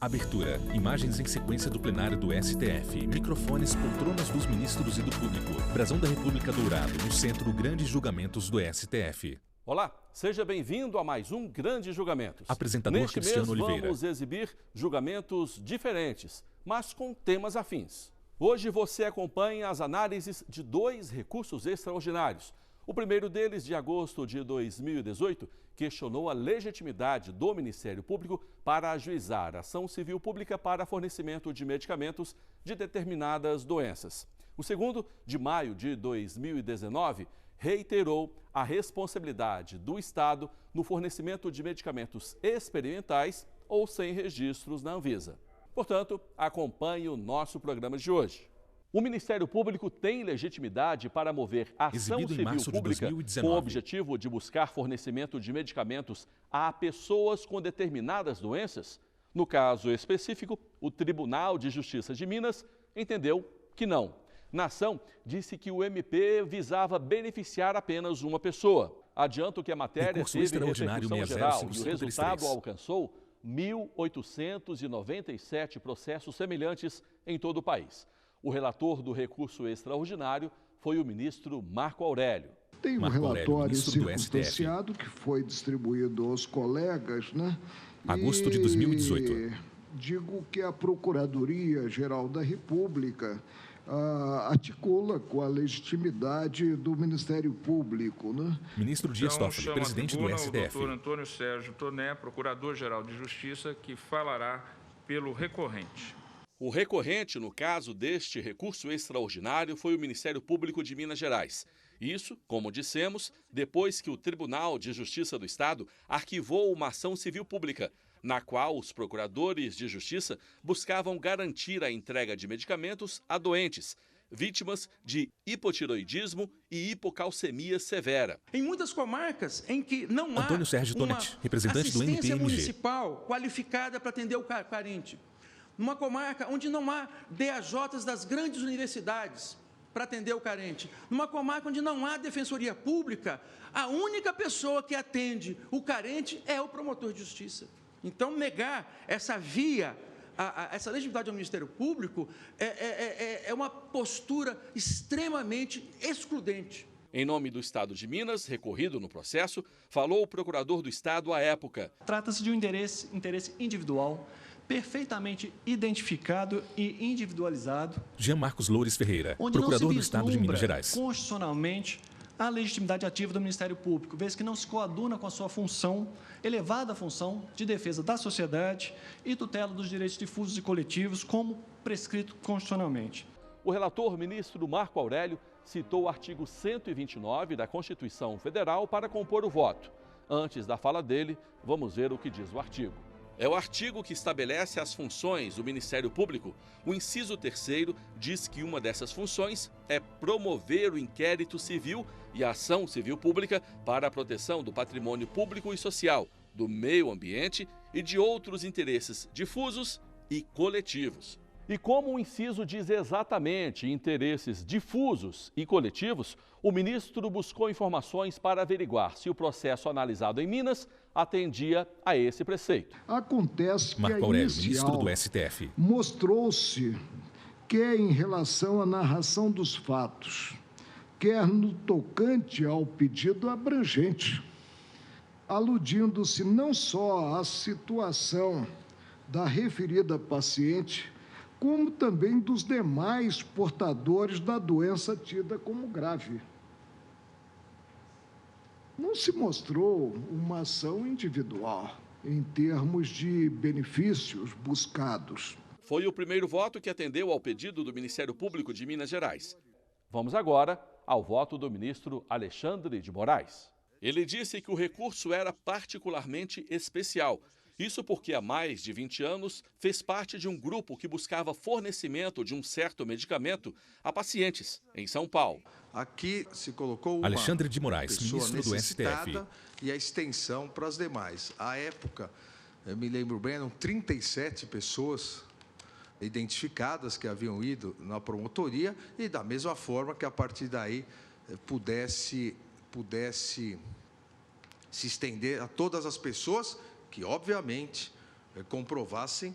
Abertura. Imagens em sequência do plenário do STF. Microfones, poltronas dos ministros e do público. Brasão da República dourado, no centro Grandes Julgamentos do STF. Olá, seja bem-vindo a mais um Grandes Julgamentos. Apresentador Cristiano Oliveira. Vamos exibir julgamentos diferentes, mas com temas afins. Hoje você acompanha as análises de 2 recursos extraordinários. O primeiro deles, de agosto de 2018, questionou a legitimidade do Ministério Público para ajuizar ação civil pública para fornecimento de medicamentos de determinadas doenças. O segundo, de maio de 2019, reiterou a responsabilidade do Estado no fornecimento de medicamentos experimentais ou sem registros na Anvisa. Portanto, acompanhe o nosso programa de hoje. O Ministério Público tem legitimidade para mover ação civil pública com o objetivo de buscar fornecimento de medicamentos a pessoas com determinadas doenças? No caso específico, o Tribunal de Justiça de Minas entendeu que não. Na ação, disse que o MP visava beneficiar apenas uma pessoa. Adianto que a matéria teve repercussão geral e o resultado alcançou 1.897 processos semelhantes em todo o país. O relator do recurso extraordinário foi o ministro Marco Aurélio. Tem um relatório circunstanciado que foi distribuído aos colegas, né? Agosto de 2018. Digo que a Procuradoria-Geral da República articula com a legitimidade do Ministério Público, né? Ministro Dias Toffoli, presidente do STF. O doutor Antônio Sérgio Toné, Procurador-Geral de Justiça, que falará pelo recorrente. O recorrente, no caso deste recurso extraordinário, foi o Ministério Público de Minas Gerais. Isso, como dissemos, depois que o Tribunal de Justiça do Estado arquivou uma ação civil pública, na qual os procuradores de justiça buscavam garantir a entrega de medicamentos a doentes, vítimas de hipotiroidismo e hipocalcemia severa. Em muitas comarcas em que não há Antônio Sérgio Tonetti, representante do assistência MPMG. municipal qualificada para atender o carente. Numa comarca onde não há DAJs das grandes universidades para atender o carente. Numa comarca onde não há defensoria pública, a única pessoa que atende o carente é o promotor de justiça. Então, negar essa via, essa legitimidade ao Ministério Público é uma postura extremamente excludente. Em nome do Estado de Minas, recorrido no processo, falou o procurador do Estado à época. Trata-se de um interesse individual, perfeitamente identificado e individualizado. Jean Marcos Loures Ferreira, procurador do Estado de Minas Gerais. Constitucionalmente, a legitimidade ativa do Ministério Público, vez que não se coaduna com a sua função, elevada função de defesa da sociedade e tutela dos direitos difusos e coletivos, como prescrito constitucionalmente. O relator ministro Marco Aurélio citou o artigo 129 da Constituição Federal para compor o voto. Antes da fala dele, vamos ver o que diz o artigo. É o artigo que estabelece as funções do Ministério Público. O inciso 3º diz que uma dessas funções é promover o inquérito civil e a ação civil pública para a proteção do patrimônio público e social, do meio ambiente e de outros interesses difusos e coletivos. E como o inciso diz exatamente interesses difusos e coletivos, o ministro buscou informações para averiguar se o processo analisado em Minas atendia a esse preceito. Acontece que Marco Aurélio, ministro do STF, mostrou-se quer em relação à narração dos fatos, quer no tocante ao pedido abrangente, aludindo-se não só à situação da referida paciente, como também dos demais portadores da doença tida como grave. Não se mostrou uma ação individual em termos de benefícios buscados. Foi o primeiro voto que atendeu ao pedido do Ministério Público de Minas Gerais. Vamos agora ao voto do ministro Alexandre de Moraes. Ele disse que o recurso era particularmente especial. Isso porque há mais de 20 anos fez parte de um grupo que buscava fornecimento de um certo medicamento a pacientes em São Paulo. Aqui se colocou uma Alexandre de Moraes, ministro do STF. E a extensão para as demais. À época, eu me lembro bem, eram 37 pessoas identificadas que haviam ido na promotoria e da mesma forma que a partir daí pudesse se estender a todas as pessoas que, obviamente, comprovassem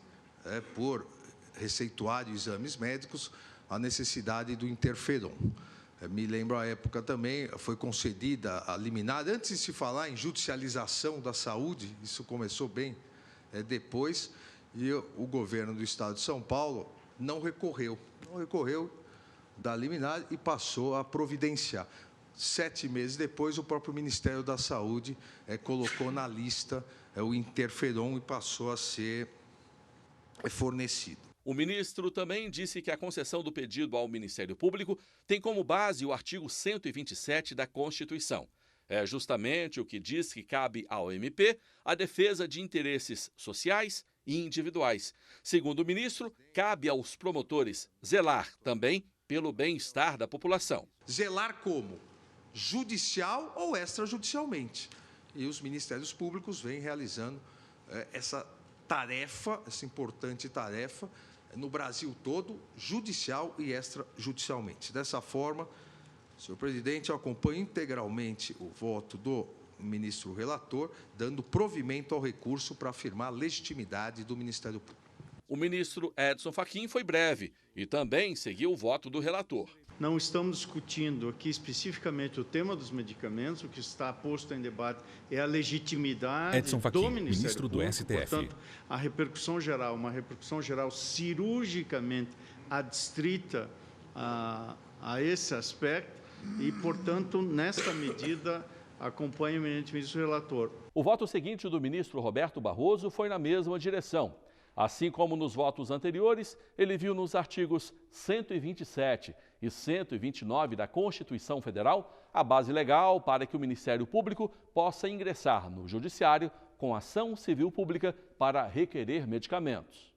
por receituário e exames médicos, a necessidade do interferon. Me lembro a época também, foi concedida a liminar, antes de se falar em judicialização da saúde, isso começou bem depois, e o governo do Estado de São Paulo não recorreu da liminar e passou a providenciar. 7 meses depois, o próprio Ministério da Saúde colocou na lista o interferon e passou a ser fornecido. O ministro também disse que a concessão do pedido ao Ministério Público tem como base o artigo 127 da Constituição. É justamente o que diz que cabe ao MP a defesa de interesses sociais e individuais. Segundo o ministro, cabe aos promotores zelar também pelo bem-estar da população. Zelar como? Judicial ou extrajudicialmente. E os Ministérios Públicos vêm realizando essa tarefa, essa importante tarefa, no Brasil todo, judicial e extrajudicialmente. Dessa forma, senhor presidente, eu acompanho integralmente o voto do ministro relator, dando provimento ao recurso para afirmar a legitimidade do Ministério Público. O ministro Edson Fachin foi breve e também seguiu o voto do relator. Não estamos discutindo aqui especificamente o tema dos medicamentos, o que está posto em debate é a legitimidade Edson Fachin, do Ministério ministro do Público, STF. Portanto, a repercussão geral, uma repercussão geral cirurgicamente adstrita a esse aspecto e, portanto, nesta medida, acompanho o eminente ministro relator. O voto seguinte do ministro Roberto Barroso foi na mesma direção. Assim como nos votos anteriores, ele viu nos artigos 127 e 129 da Constituição Federal a base legal para que o Ministério Público possa ingressar no Judiciário com ação civil pública para requerer medicamentos.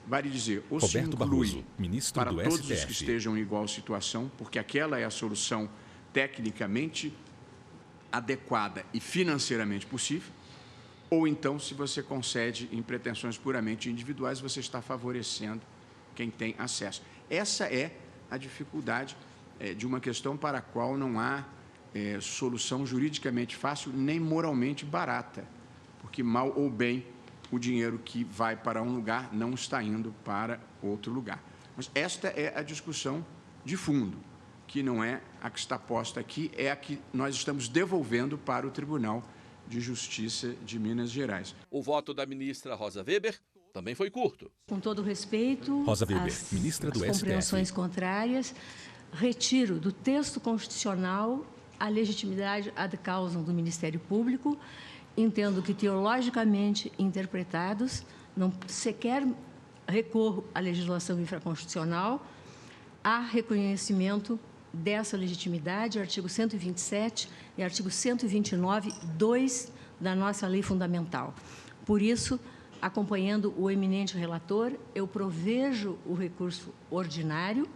Vale dizer, ou Roberto se inclui Barroso, ministro para do todos STF. os que estejam em igual situação, porque aquela é a solução tecnicamente adequada e financeiramente possível, ou então, se você concede em pretensões puramente individuais, você está favorecendo quem tem acesso. Essa é a dificuldade de uma questão para a qual não há solução juridicamente fácil nem moralmente barata, porque mal ou bem o dinheiro que vai para um lugar não está indo para outro lugar. Mas esta é a discussão de fundo, que não é a que está posta aqui, é a que nós estamos devolvendo para o Tribunal de Justiça de Minas Gerais. O voto da ministra Rosa Weber também foi curto. Com todo respeito, Rosa Weber, ministra do STF. Compreensões contrárias, retiro do texto constitucional a legitimidade ad causam do Ministério Público, entendo que teologicamente interpretados, não sequer recorro à legislação infraconstitucional, há reconhecimento dessa legitimidade, artigo 127 e artigo 129, 2 da nossa lei fundamental. Por isso, acompanhando o eminente relator, eu provejo o recurso ordinário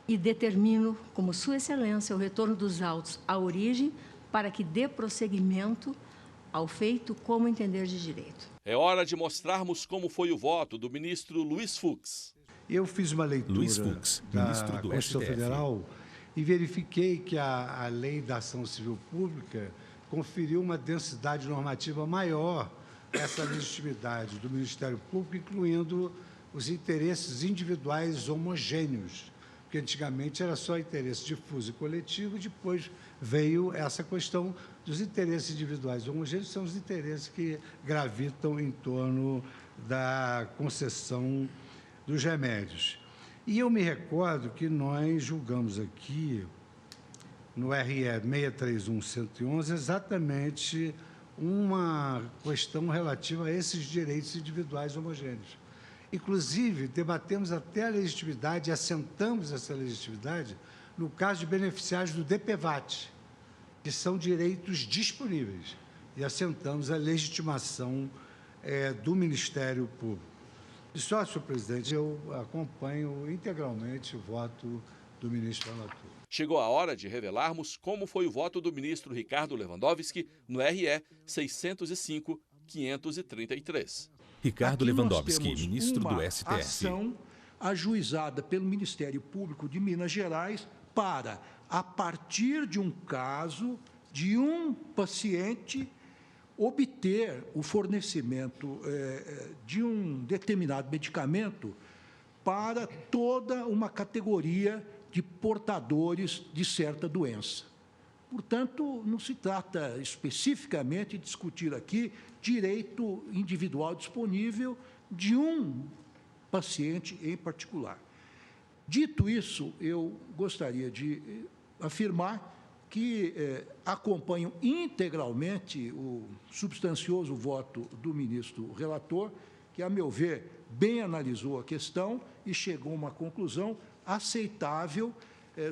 e determino, como Sua Excelência, o retorno dos autos à origem para que dê prosseguimento ao feito como entender de direito. É hora de mostrarmos como foi o voto do ministro Luiz Fux. Eu fiz uma leitura Luiz Fux, da ministro do Constituição STF. Federal e verifiquei que a Lei da Ação Civil Pública conferiu uma densidade normativa maior a essa legitimidade do Ministério Público, incluindo os interesses individuais homogêneos, porque antigamente era só interesse difuso e coletivo, e depois veio essa questão dos interesses individuais homogêneos, são os interesses que gravitam em torno da concessão dos remédios. E eu me recordo que nós julgamos aqui, no RE 631-111, exatamente uma questão relativa a esses direitos individuais homogêneos. Inclusive, debatemos até a legitimidade, assentamos essa legitimidade no caso de beneficiários do DPVAT, que são direitos disponíveis, e assentamos a legitimação do Ministério Público. E só, senhor presidente, eu acompanho integralmente o voto do ministro relator. Chegou a hora de revelarmos como foi o voto do ministro Ricardo Lewandowski no RE 605-533. Ricardo Lewandowski, ministro do STF. Ação ajuizada pelo Ministério Público de Minas Gerais para, a partir de um caso de um paciente obter o fornecimento de um determinado medicamento para toda uma categoria de portadores de certa doença. Portanto, não se trata especificamente de discutir aqui direito individual disponível de um paciente em particular. Dito isso, eu gostaria de afirmar que acompanho integralmente o substancioso voto do ministro relator, que, a meu ver, bem analisou a questão e chegou a uma conclusão aceitável,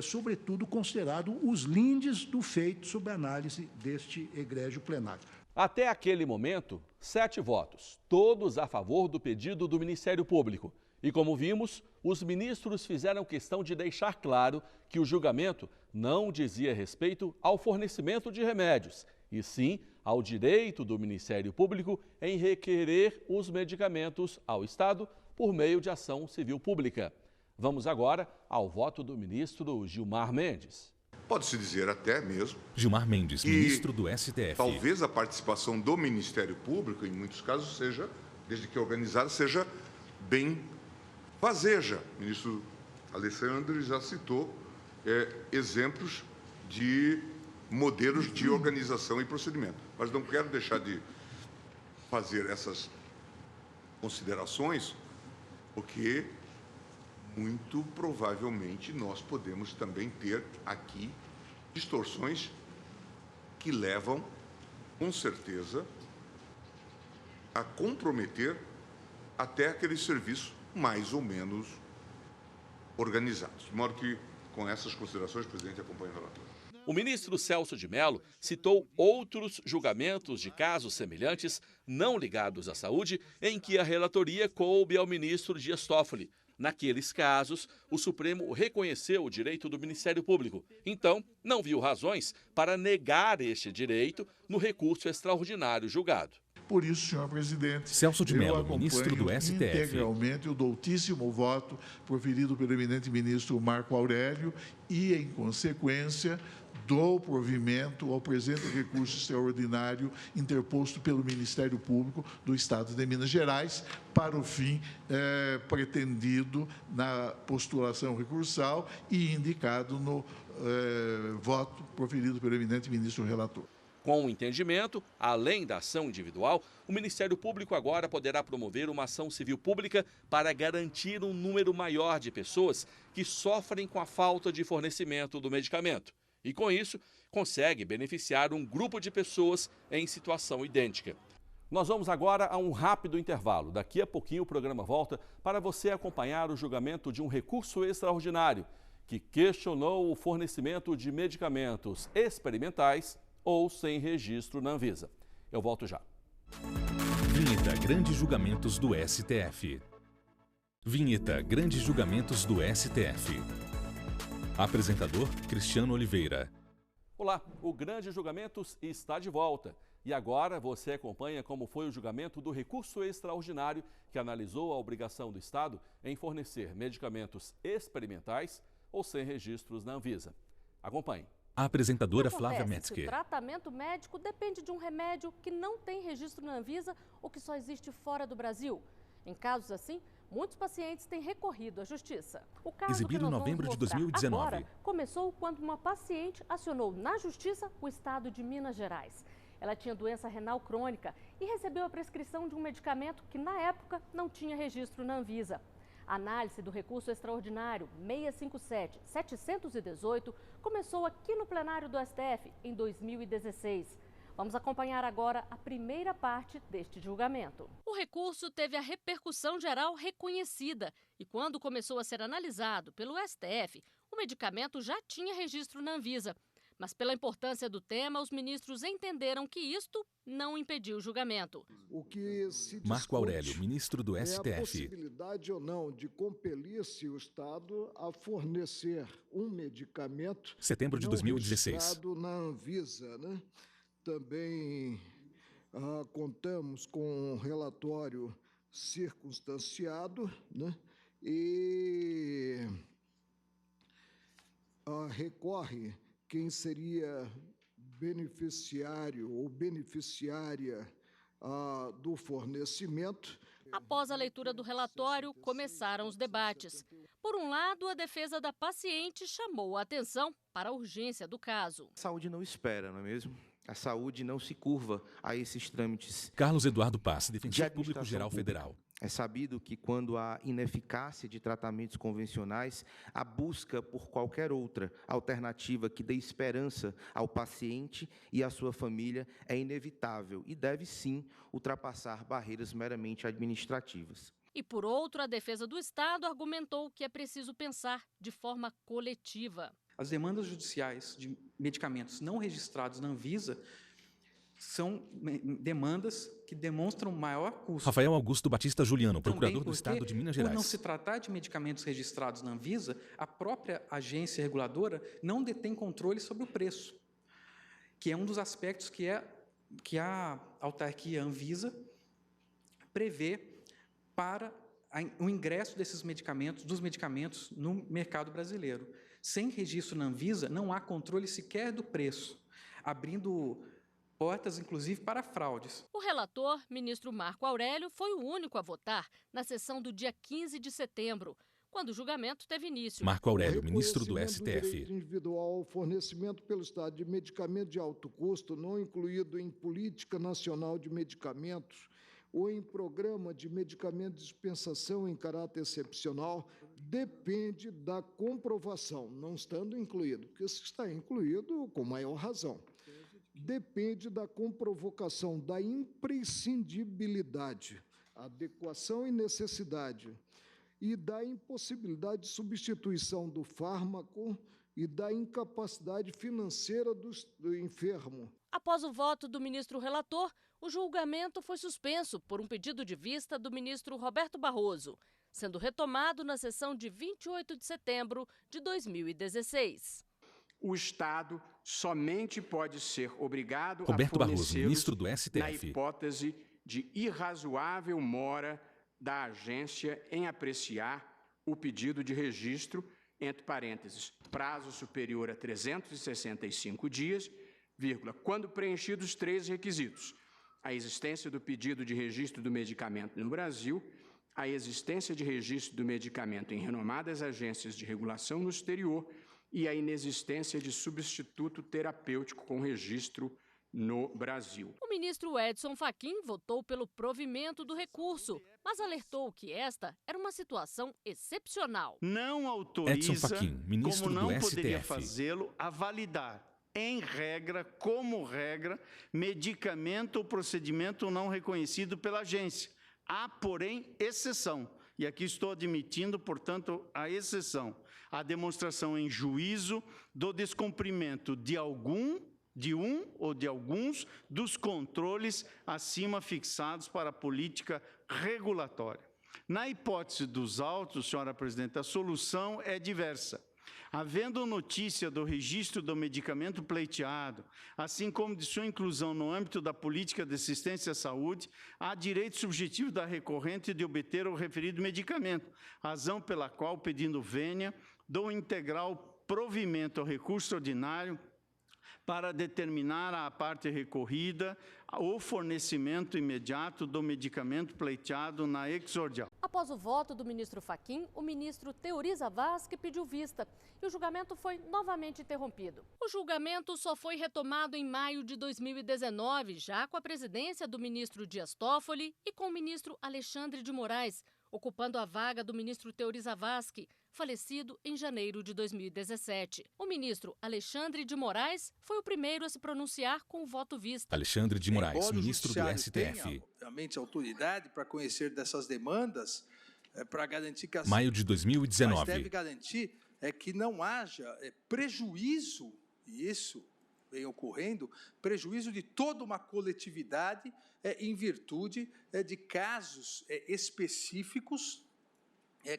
sobretudo considerado os lindes do feito sob análise deste egrégio plenário. Até aquele momento, 7 votos, todos a favor do pedido do Ministério Público. E como vimos, os ministros fizeram questão de deixar claro que o julgamento não dizia respeito ao fornecimento de remédios, e sim ao direito do Ministério Público em requerer os medicamentos ao Estado por meio de ação civil pública. Vamos agora ao voto do ministro Gilmar Mendes. Pode-se dizer até mesmo... Gilmar Mendes, ministro do STF. Talvez a participação do Ministério Público, em muitos casos, seja, desde que organizada, seja bem fazeja. O ministro Alessandro já citou exemplos de modelos de organização e procedimento. Mas não quero deixar de fazer essas considerações, porque muito provavelmente nós podemos também ter aqui distorções que levam, com certeza, a comprometer até aquele serviço mais ou menos organizados. De modo que, com essas considerações, o presidente acompanha o relator. O ministro Celso de Mello citou outros julgamentos de casos semelhantes, não ligados à saúde, em que a relatoria coube ao ministro Dias Toffoli. Naqueles casos, o Supremo reconheceu o direito do Ministério Público. Então, não viu razões para negar este direito no recurso extraordinário julgado. Por isso, senhor presidente, Celso de Mello, ministro do STF. Integralmente o doutíssimo voto proferido pelo eminente ministro Marco Aurélio e, em consequência, dou provimento ao presente recurso extraordinário interposto pelo Ministério Público do Estado de Minas Gerais para o fim pretendido na postulação recursal e indicado no voto proferido pelo eminente ministro relator. Com o entendimento, além da ação individual, o Ministério Público agora poderá promover uma ação civil pública para garantir um número maior de pessoas que sofrem com a falta de fornecimento do medicamento. E, com isso, consegue beneficiar um grupo de pessoas em situação idêntica. Nós vamos agora a um rápido intervalo. Daqui a pouquinho o programa volta para você acompanhar o julgamento de um recurso extraordinário que questionou o fornecimento de medicamentos experimentais ou sem registro na Anvisa. Eu volto já. Vinheta Grandes Julgamentos do STF. Vinheta Grandes Julgamentos do STF. Apresentador, Cristiano Oliveira. Olá, o Grandes Julgamentos está de volta. E agora você acompanha como foi o julgamento do recurso extraordinário que analisou a obrigação do Estado em fornecer medicamentos experimentais ou sem registros na Anvisa. Acompanhe. A apresentadora Flávia Metzger. O tratamento médico depende de um remédio que não tem registro na Anvisa ou que só existe fora do Brasil. Em casos assim, muitos pacientes têm recorrido à justiça. O caso exibido em novembro de 2019. Agora começou quando uma paciente acionou na justiça o estado de Minas Gerais. Ela tinha doença renal crônica e recebeu a prescrição de um medicamento que na época não tinha registro na Anvisa. A análise do recurso extraordinário 657-718 começou aqui no plenário do STF em 2016. Vamos acompanhar agora a primeira parte deste julgamento. O recurso teve a repercussão geral reconhecida e quando começou a ser analisado pelo STF, o medicamento já tinha registro na Anvisa. Mas pela importância do tema, os ministros entenderam que isto não impediu o julgamento. O que se Marco Aurélio, ministro do STF. É a possibilidade ou não de compelir-se o Estado a fornecer um medicamento setembro de 2016. registrado na Anvisa, né? Também contamos com um relatório circunstanciado, né? E recorre quem seria beneficiário ou beneficiária do fornecimento. Após a leitura do relatório, começaram os debates. Por um lado, a defesa da paciente chamou a atenção para a urgência do caso. A saúde não espera, não é mesmo? A saúde não se curva a esses trâmites. Carlos Eduardo Passe, defensor público-geral federal. É sabido que quando há ineficácia de tratamentos convencionais, a busca por qualquer outra alternativa que dê esperança ao paciente e à sua família é inevitável e deve, sim, ultrapassar barreiras meramente administrativas. E, por outro, a defesa do Estado argumentou que é preciso pensar de forma coletiva. As demandas judiciais de medicamentos não registrados na Anvisa são demandas que demonstram maior custo. Rafael Augusto Batista Juliano, procurador do Estado de Minas Gerais. Por não se tratar de medicamentos registrados na Anvisa, a própria agência reguladora não detém controle sobre o preço, que é um dos aspectos que a autarquia Anvisa prevê para o ingresso dos medicamentos no mercado brasileiro. Sem registro na Anvisa, não há controle sequer do preço, abrindo portas, inclusive, para fraudes. O relator, ministro Marco Aurélio, foi o único a votar na sessão do dia 15 de setembro, quando o julgamento teve início. Marco Aurélio, ministro do STF. O direito individual ao fornecimento pelo Estado de medicamento de alto custo, não incluído em política nacional de medicamentos ou em programa de medicamento de dispensação em caráter excepcional, depende da comprovação, não estando incluído, porque se está incluído, com maior razão. Depende da comprovocação da imprescindibilidade, adequação e necessidade, e da impossibilidade de substituição do fármaco e da incapacidade financeira do enfermo. Após o voto do ministro relator, o julgamento foi suspenso por um pedido de vista do ministro Roberto Barroso, sendo retomado na sessão de 28 de setembro de 2016. O Estado somente pode ser obrigado Roberto a Barroso, ministro do STF. Na hipótese de irrazoável mora da agência em apreciar o pedido de registro, entre parênteses, prazo superior a 365 dias, vírgula, quando preenchidos 3 requisitos: a existência do pedido de registro do medicamento no Brasil, a existência de registro do medicamento em renomadas agências de regulação no exterior e a inexistência de substituto terapêutico com registro no Brasil. O ministro Edson Fachin votou pelo provimento do recurso, mas alertou que esta era uma situação excepcional. Não autoriza, Edson Fachin, ministro como não do poderia STF. fazê-lo, a validar, em regra, como regra, medicamento ou procedimento não reconhecido pela agência. Há, porém, exceção. E aqui estou admitindo, portanto, a exceção. A demonstração em juízo do descumprimento de um ou de alguns dos controles acima fixados para a política regulatória. Na hipótese dos autos, senhora presidente, a solução é diversa. Havendo notícia do registro do medicamento pleiteado, assim como de sua inclusão no âmbito da política de assistência à saúde, há direito subjetivo da recorrente de obter o referido medicamento, razão pela qual, pedindo vênia, dou integral provimento ao recurso ordinário para determinar à parte recorrida o fornecimento imediato do medicamento pleiteado na exordial. Após o voto do ministro Fachin, o ministro Teori Zavascki pediu vista e o julgamento foi novamente interrompido. O julgamento só foi retomado em maio de 2019, já com a presidência do ministro Dias Toffoli e com o ministro Alexandre de Moraes, ocupando a vaga do ministro Teori Zavascki, falecido em janeiro de 2017. O ministro Alexandre de Moraes foi o primeiro a se pronunciar com o voto vista. Alexandre de Moraes, ministro do STF. Tenha, obviamente, autoridade para conhecer dessas demandas, para garantir que as... Maio de 2019. Mas deve garantir que não haja prejuízo, e isso vem ocorrendo, prejuízo de toda uma coletividade em virtude de casos específicos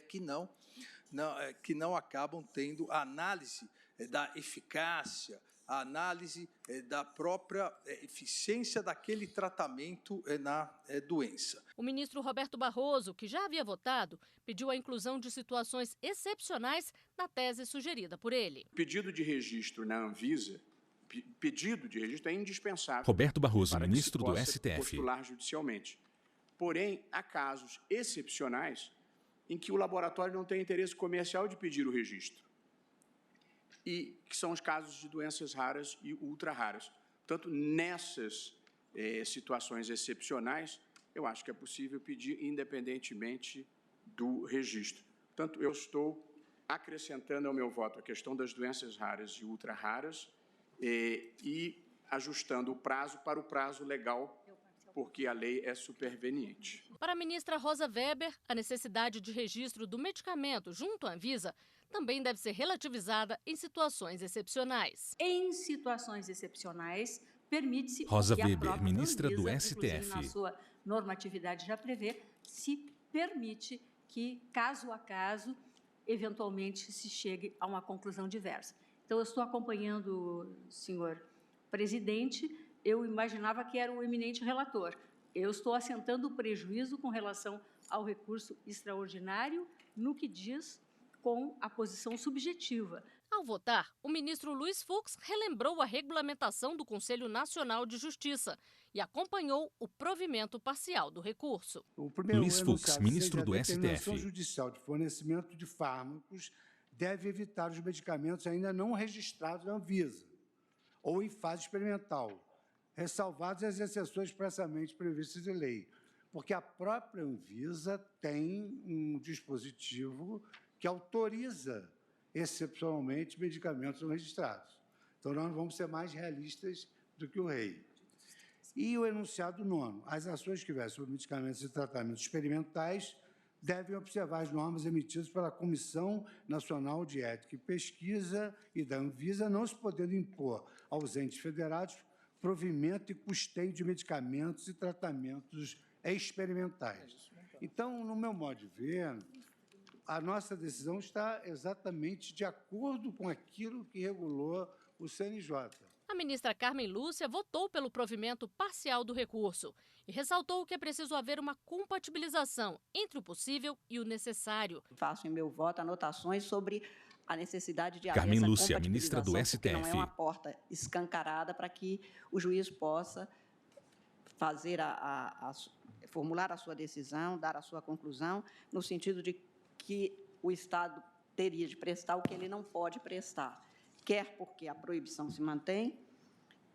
que não acabam tendo a análise da eficácia, a análise da própria eficiência daquele tratamento na doença. O ministro Roberto Barroso, que já havia votado, pediu a inclusão de situações excepcionais na tese sugerida por ele. O pedido de registro na Anvisa, pedido de registro é indispensável. Roberto Barroso, para ministro que se do possa STF. postular judicialmente. Porém, há casos excepcionais em que o laboratório não tem interesse comercial de pedir o registro. E que são os casos de doenças raras e ultra-raras. Portanto, nessas situações excepcionais, eu acho que é possível pedir independentemente do registro. Portanto, eu estou acrescentando ao meu voto a questão das doenças raras e ultra-raras e ajustando o prazo para o prazo legal, porque a lei é superveniente. Para a ministra Rosa Weber, a necessidade de registro do medicamento junto à Anvisa também deve ser relativizada em situações excepcionais. Em situações excepcionais, permite-se... Rosa que a Weber, própria ministra do Anvisa, inclusive, STF. na sua normatividade já prevê, se permite que, caso a caso, eventualmente se chegue a uma conclusão diversa. Então, eu estou acompanhando o senhor presidente, eu imaginava que era o eminente relator. Eu estou assentando o prejuízo com relação ao recurso extraordinário no que diz com a posição subjetiva. Ao votar, o ministro Luiz Fux relembrou a regulamentação do Conselho Nacional de Justiça e acompanhou o provimento parcial do recurso. Luiz Fux, ministro do STF. A determinação judicial de fornecimento de fármacos deve evitar os medicamentos ainda não registrados na Anvisa ou em fase experimental, ressalvadas as exceções expressamente previstas em lei, porque a própria Anvisa tem um dispositivo que autoriza, excepcionalmente, medicamentos não registrados. Então, nós vamos ser mais realistas do que o rei. E o enunciado 9º, as ações que tiverem sobre medicamentos e tratamentos experimentais devem observar as normas emitidas pela Comissão Nacional de Ética e Pesquisa e da Anvisa, não se podendo impor aos entes federados provimento e custeio de medicamentos e tratamentos experimentais. Então, no meu modo de ver, a nossa decisão está exatamente de acordo com aquilo que regulou o CNJ. A ministra Carmen Lúcia votou pelo provimento parcial do recurso e ressaltou que é preciso haver uma compatibilização entre o possível e o necessário. Faço em meu voto anotações sobre a necessidade de Carmen haver Lúcia, essa ministra do STF. Não é uma porta escancarada para que o juiz possa fazer formular a sua decisão, dar a sua conclusão, no sentido de que o Estado teria de prestar o que ele não pode prestar, quer porque a proibição se mantém,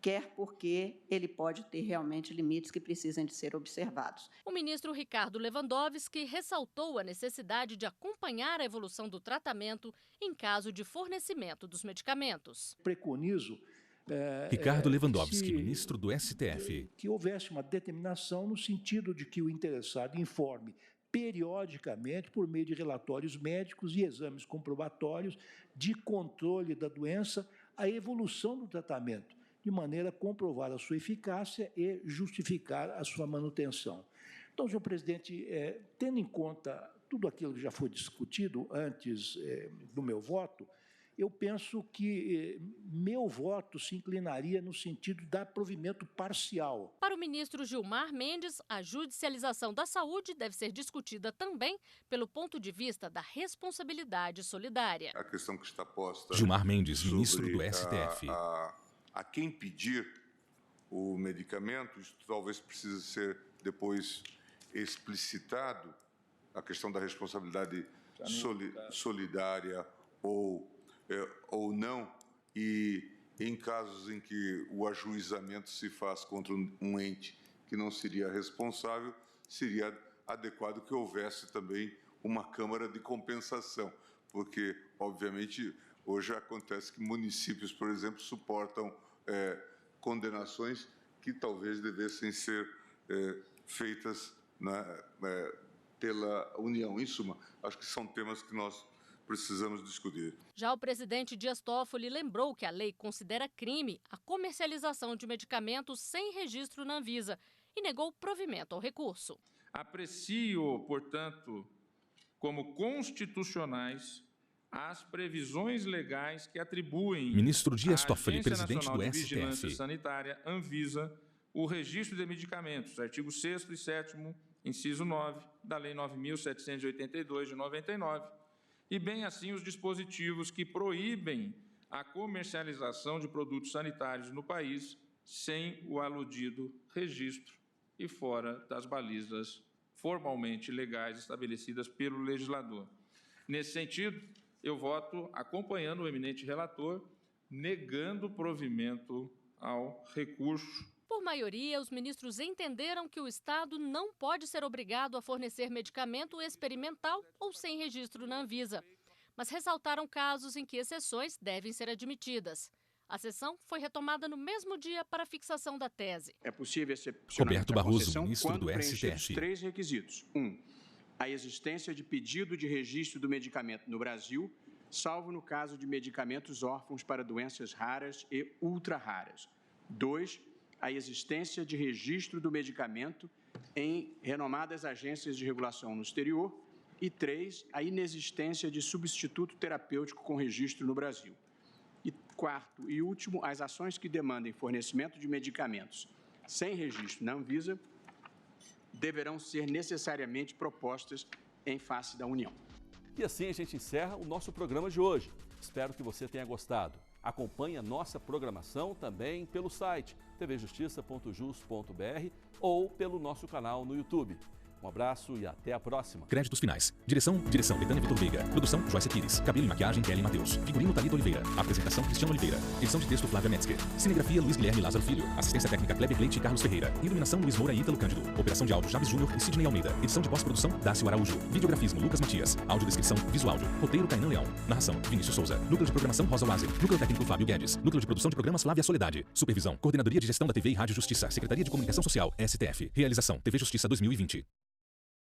quer porque ele pode ter realmente limites que precisem de ser observados. O ministro Ricardo Lewandowski ressaltou a necessidade de acompanhar a evolução do tratamento em caso de fornecimento dos medicamentos. Preconizo Ricardo Lewandowski, ministro do STF. Que houvesse uma determinação no sentido de que o interessado informe periodicamente, por meio de relatórios médicos e exames comprobatórios de controle da doença, a evolução do tratamento, de maneira a comprovar a sua eficácia e justificar a sua manutenção. Então, senhor presidente, tendo em conta tudo aquilo que já foi discutido antes do meu voto, eu penso que meu voto se inclinaria no sentido da provimento parcial. Para o ministro Gilmar Mendes, a judicialização da saúde deve ser discutida também pelo ponto de vista da responsabilidade solidária. A questão que está posta... Gilmar Mendes, ministro do STF. A quem pedir o medicamento, isso talvez precise ser depois explicitado, a questão da responsabilidade solidária ou não, e em casos em que o ajuizamento se faz contra um ente que não seria responsável, seria adequado que houvesse também uma câmara de compensação, porque, obviamente, hoje acontece que municípios, por exemplo, suportam condenações que talvez devessem ser feitas pela União. Em suma, acho que são temas que nós precisamos discutir. Já o presidente Dias Toffoli lembrou que a lei considera crime a comercialização de medicamentos sem registro na Anvisa e negou provimento ao recurso. Aprecio, portanto, como constitucionais as previsões legais que atribuem Ministro Dias Toffoli, à presidente Nacional do de Vigilância STF. Sanitária, Anvisa, o registro de medicamentos, artigo 6º e 7º, inciso 9, da Lei 9.782, de 99, e bem assim os dispositivos que proíbem a comercialização de produtos sanitários no país sem o aludido registro e fora das balizas formalmente legais estabelecidas pelo legislador. Nesse sentido, eu voto acompanhando o eminente relator, negando provimento ao recurso. Por maioria, os ministros entenderam que o Estado não pode ser obrigado a fornecer medicamento experimental ou sem registro na Anvisa, mas ressaltaram casos em que exceções devem ser admitidas. A sessão foi retomada no mesmo dia para a fixação da tese. É possível excepcionar Roberto Barroso, ministro do preenchidos STF. 3 requisitos. 1. A existência de pedido de registro do medicamento no Brasil, salvo no caso de medicamentos órfãos para doenças raras e ultra-raras. 2. A existência de registro do medicamento em renomadas agências de regulação no exterior. E 3. A inexistência de substituto terapêutico com registro no Brasil. E 4º e último, as ações que demandem fornecimento de medicamentos sem registro na Anvisa deverão ser necessariamente propostas em face da União. E assim a gente encerra o nosso programa de hoje. Espero que você tenha gostado. Acompanhe a nossa programação também pelo site tvjustiça.jus.br ou pelo nosso canal no YouTube. Um abraço e até a próxima. Créditos finais. Direção Betânia Vitor Veiga. Produção, Joyce Pires. Cabelo e maquiagem, Kelly Matheus. Figurino, Thalita Oliveira. Apresentação, Cristiano Oliveira. Edição de texto, Flávia Metzger. Cinegrafia, Luiz Guilherme Lázaro Filho. Assistência técnica, Kleber Leite e Carlos Ferreira. Iluminação, Luiz Moura e Ítalo Cândido. Operação de áudio, Jabes Júnior e Sidney Almeida. Edição de pós-produção, Dácio Araújo. Videografismo, Lucas Matias. Audiodescrição, Visuáudio. Roteiro, Kainan Leão. Narração, Vinícius Souza. Núcleo de programação, Rosa Wazer. Núcleo técnico, Fábio Guedes. Núcleo de produção de programas, Flávia Soledade. Supervisão, Coordenadoria de Gestão da TV e Rádio Justiça. Secretaria de Comunicação Social, STF. Realização, TV Justiça 2020.